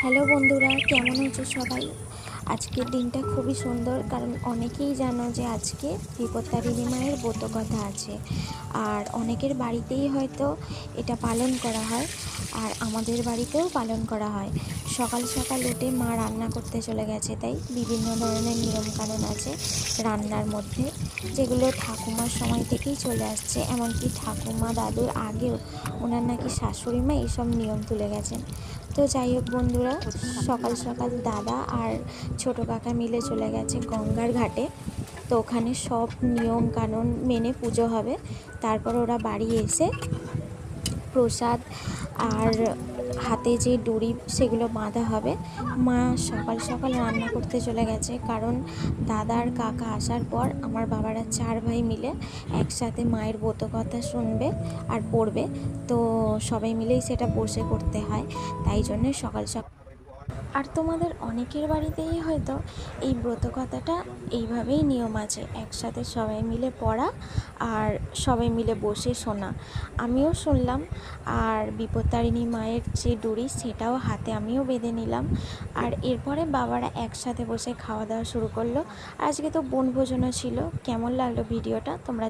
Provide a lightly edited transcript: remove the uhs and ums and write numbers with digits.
Hello বন্ধুরা, কেমন আছো সবাই? আজকের দিনটা খুবই সুন্দর, কারণ অনেকেই জানো যে আজকে বিপত্তারিণী মায়ের ব্রতকথা আছে। আর অনেকের বাড়িতেই হয়তো এটা পালন করা হয়, আর আমাদের বাড়িতেও পালন করা হয়। সকাল সকাল উঠে মা রান্না করতে চলে গেছে, তাই বিভিন্ন ধরনের নিয়মকানুন আছে রান্নার মধ্যে, যেগুলো ঠাকুমার সময় থেকেই চলে আসছে। এমনকি ঠাকুমা দাদুর আগেও ওনার নাকি শাশুড়ি মা এইসব নিয়ম তুলে গেছেন। তো যাই হোক বন্ধুরা, সকাল সকাল দাদা আর ছোট কাকা মিলে চলে গেছে গঙ্গার ঘাটে। তো ওখানে সব নিয়ম কানুন মেনে পুজো হবে। তারপর ওরা বাড়ি এসে প্রসাদ আর হাতে যে ডুরি সেগুলো বাঁধা হবে। মা সকাল সকাল রান্না করতে চলে গেছে, কারণ দাদা আর কাকা আসার পর আমার বাবারা 4 ভাই মিলে একসাথে মায়ের ব্রতকথা শুনবে আর পড়বে। তো সবাই মিলেই সেটা বসে করতে হয়, তাই জন্যে সকাল সকাল। আর তোমাদের অনেকের বাড়িতেই হয়তো এই ব্রতকথাটা এইভাবেই নিয়ম আছে, একসাথে সবাই মিলে পড়া আর সবাই মিলে বসে শোনা। আমিও শুনলাম, আর বিপত্তারিণী মায়ের যে ডুরি সেটাও হাতে আমিও বেঁধে নিলাম। আর এরপরে বাবারা একসাথে বসে খাওয়া দাওয়া শুরু করলো। আজকে তো বনভোজনও ছিল। কেমন লাগলো ভিডিওটা তোমরা